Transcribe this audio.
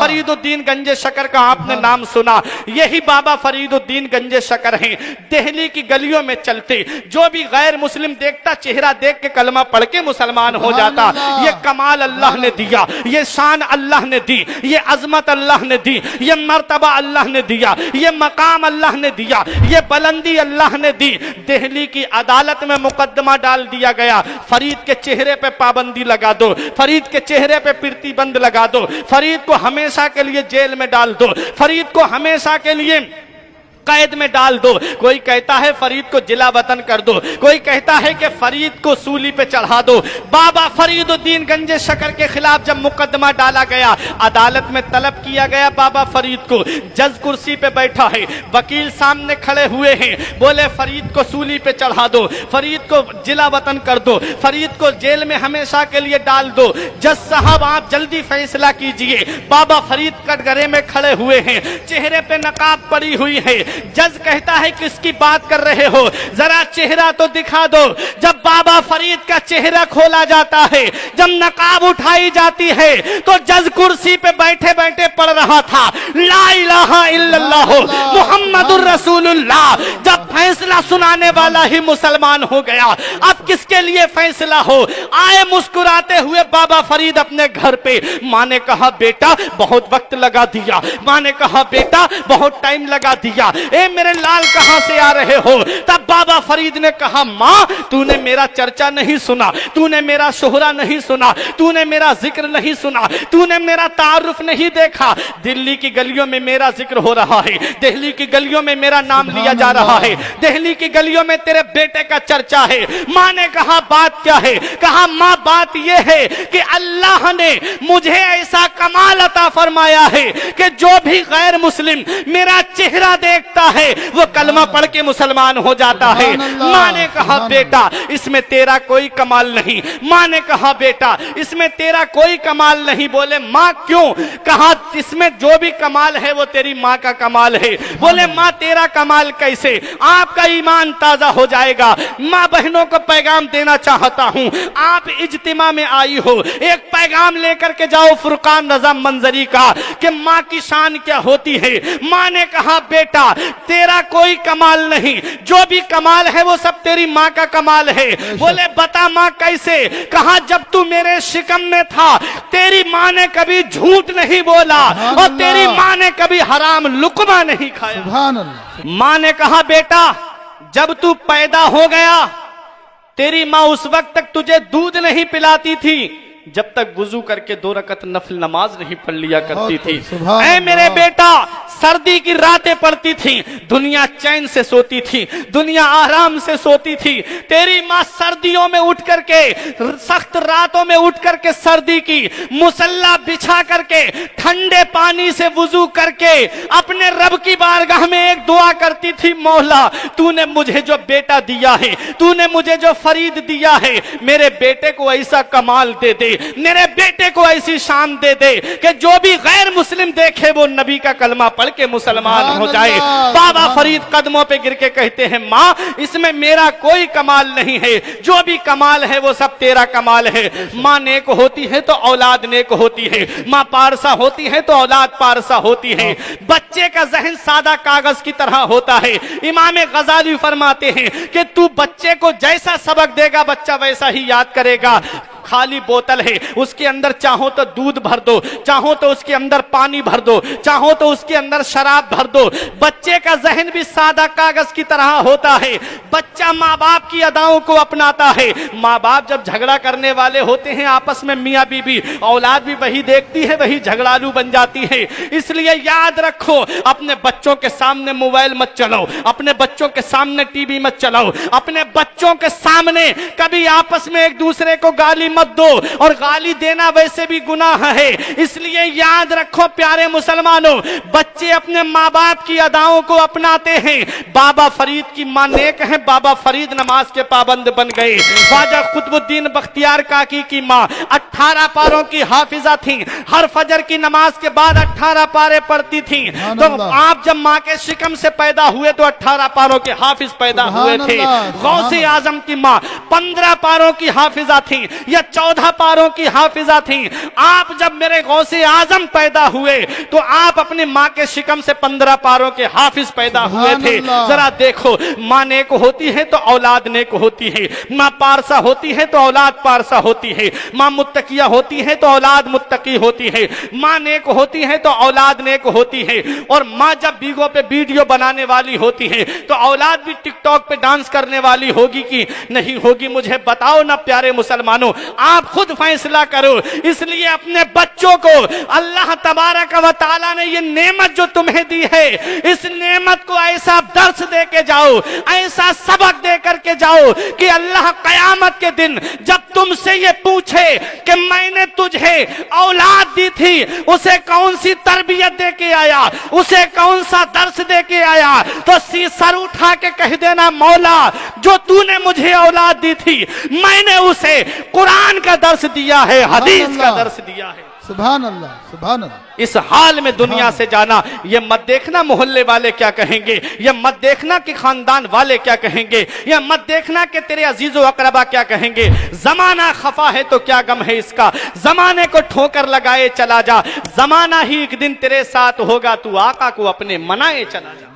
फरीदुद्दीन गंजे शकर का आपने नाम सुना, यही बाबा फरीदुद्दीन गंजे शकर हैं। दिल्ली की गलियों में चलते, जो भी गैर मुस्लिम देखता चेहरा देख के कलमा पढ़ के मुसलमान हो जाता। ये कमाल अल्लाह ने दिया, ये शान अल्लाह ने दी, ये अजमत अल्लाह ने दी, ये मर्तबा अल्लाह ने दिया, ये मकाम अल्लाह ने दिया, ये बुलंदी अल्लाह ने दी। दिल्ली की अदालत में मुकदमा डाल दिया गया, फरीद के चेहरे पे पाबंदी लगा दो, फरीद के चेहरे पे प्रतिबंध लगा दो, फरीद को हमेशा के लिए जेल में डाल दो, फरीद को हमेशा के लिए कैद में डाल दो। कोई कहता है फरीद को जिला वतन कर दो, कोई कहता है कि फरीद को सूली पे चढ़ा दो। बाबा फरीदुद्दीन गंजे शकर के खिलाफ जब मुकदमा डाला गया, अदालत में तलब किया गया बाबा फरीद को, जज कुर्सी पे बैठा है, वकील सामने खड़े हुए हैं, बोले फरीद को सूली पे चढ़ा दो, फरीद को जिला वतन कर दो, फरीद को जेल में हमेशा के लिए डाल दो। जज साहब आप जल्दी फैसला कीजिए। बाबा फरीद कटघरे में खड़े हुए हैं, चेहरे पे नकाब पड़ी हुई है। जज कहता है किसकी बात कर रहे हो, जरा चेहरा तो दिखा दो। जब बाबा फरीद का चेहरा खोला जाता है, जब नकाब उठाई जाती है, तो जज कुर्सी पे बैठे बैठे पढ़ रहा था ला इलाहा इल्लल्लाह मुहम्मदुर रसूलुल्लाह। जब फैसला सुनाने वाला ही मुसलमान हो गया, अब किसके लिए फैसला हो। आए मुस्कुराते हुए बाबा फरीद अपने घर पे। माँ ने कहा बेटा बहुत वक्त लगा दिया, माँ ने कहा बेटा बहुत टाइम लगा दिया, ए मेरे लाल कहां से आ रहे हो। तब बाबा फरीद ने कहा मां तूने मेरा चर्चा नहीं सुना, तूने मेरा शोहरा नहीं सुना, तूने मेरा जिक्र नहीं सुना, तूने मेरा तारुफ नहीं देखा। दिल्ली की गलियों में मेरा जिक्र हो रहा है, दिल्ली की गलियों में मेरा नाम लिया जा रहा है, दिल्ली की गलियों में तेरे बेटे का चर्चा है। मां ने कहा बात क्या है। कहा मां बात यह है कि अल्लाह ने मुझे ऐसा कमाल अता फरमाया है कि जो भी गैर मुस्लिम मेरा चेहरा देखता है वो कलमा पढ़ के मुसलमान हो जाता है। मां ने कहा बेटा इसमें तेरा कोई कमाल नहीं। मां ने कहा बेटा इसमें तेरा कोई कमाल नहीं। बोले मां क्यों। कहा इसमें जो भी कमाल है वो तेरी मां का कमाल है। बोले मां तेरा कमाल कैसे। आपका ईमान ताजा हो जाएगा। मां बहनों को पैगाम देना चाहता हूं, आप इज्तिमा में आई हो, एक पैगाम लेकर के जाओ फुरकान रजा मंजरी का कि मां की शान क्या होती है। मां ने कहा बेटा तेरा कोई कमाल नहीं, जो भी कमाल है वो सब तेरी माँ का कमाल है। बोले बता माँ कैसे। कहा जब तू मेरे शिकम में था तेरी माँ ने कभी झूठ नहीं बोला और तेरी माँ ने कभी हराम लुकमा नहीं खाया। माँ ने कहा बेटा जब तू पैदा हो गया तेरी माँ उस वक्त तक तुझे दूध नहीं पिलाती थी जब तक वुजू करके 2 रकत नफल नमाज नहीं पढ़ लिया करती थी। ऐ मेरे बेटा सर्दी की रातें पड़ती थी, दुनिया चैन से सोती थी, दुनिया आराम से सोती थी। तेरी माँ सर्दियों में उठ करके, सख्त रातों में उठ करके सर्दी की मुसल्ला बिछा करके ठंडे पानी से वुजू करके अपने रब की बारगाह में एक दुआ करती थी, मौला तूने मुझे जो बेटा दिया है, तूने मुझे जो फरीद दिया है, मेरे बेटे को ऐसा कमाल दे दे, मेरे बेटे को ऐसी शान दे दे कि जो भी गैर मुस्लिम देखे वो नबी का कलमा पढ़ के मुसलमान हो जाए। बाबा फरीद कदमों पे गिर के कहते हैं माँ इसमें मेरा कोई कमाल नहीं है, जो भी कमाल है वो सब तेरा कमाल है। माँ नेक होती है तो औलाद नेक होती है, माँ पारसा होती है तो औलाद पारसा होती है। बच्चे का जहन सादा कागज की तरह होता है। इमाम गजाली फरमाते हैं कि तू बच्चे को जैसा सबक देगा बच्चा वैसा ही याद करेगा। खाली बोतल है, उसके अंदर चाहो तो दूध भर दो, चाहो तो उसके अंदर पानी भर दो, चाहो तो उसके अंदर शराब भर दो। बच्चे का जहन भी सादा कागज की तरह होता है। बच्चा माँ बाप की अदाओं को अपनाता है। माँ बाप जब झगड़ा करने वाले होते हैं आपस में मियाँ बीबी, औलाद भी वही देखती है, वही झगड़ालू बन जाती है। इसलिए याद रखो अपने बच्चों के सामने मोबाइल मत चलाओ, अपने बच्चों के सामने टीवी मत चलाओ, अपने बच्चों के सामने कभी आपस में एक दूसरे को गाली मत दो, और गाली देना वैसे भी गुनाह है। इसलिए याद रखो प्यारे मुसलमानों, बच्चे अपने माँ बाप की अदाओं को अपनाते हैं। बाबा फरीद की मां नेक है, बाबा फरीद नमाज के पाबंद बन गए। ख्वाजा कुतुबुद्दीन बख्तियार काकी की मां 18 पारों की हाफिजा थी, हर फजर की नमाज के बाद 18 पारे पढ़ती थी। तो आप जब माँ के शिकम से पैदा हुए तो 18 पारों के हाफिज पैदा हुए थे। गौसे आजम की मां 15 पारों की हाफिजा थी। यह 14 पारों की हाफिजा थी। आप जब मेरे गौसे आजम पैदा हुए तो आप अपनी माँ के शिकम से 15 पारों के हाफिज पैदा हुए थे। जरा देखो, माँ नेक होती है तो औलाद नेक होती है, माँ पारसा होती है तो औलाद पारसा होती है, माँ मुत्तकिया होती है तो औलाद मुत्तकी होती है, माँ नेक होती है तो औलाद नेक होती है। और माँ जब बीगों पे वीडियो बनाने वाली होती है तो औलाद भी टिकटॉक पे डांस करने वाली होगी कि नहीं होगी? मुझे बताओ ना प्यारे मुसलमानों, आप खुद फैसला करो। इसलिए अपने बच्चों को अल्लाह तबारक व तआला ने ये नेमत जो तुम्हें दी है, इस नेमत को ऐसा दर्स दे के जाओ, ऐसा सबक दे करके जाओ कि अल्लाह कयामत के दिन जब तुमसे ये पूछे कि मैंने तुझे औलाद दी थी, उसे कौन सी तरबियत दे के आया, उसे कौन सा दर्स दे के आया, तो सर उठा के कह देना, मौला जो तूने मुझे औलाद दी थी मैंने उसे कुरान का दर्स दिया है, हदीस का दर्स दिया है। सुभान अल्लाह, सुभान अल्लाह। इस हाल में दुनिया से जाना, ये मत देखना मोहल्ले वाले क्या कहेंगे, ये मत देखना कि खानदान वाले क्या कहेंगे, ये मत देखना कि तेरे अजीजो अकरबा क्या कहेंगे। जमाना खफा है तो क्या गम है इसका, जमाने को ठोकर लगाए चला जा, जमाना ही एक दिन तेरे साथ होगा, तू आका को अपने मनाए चला जा।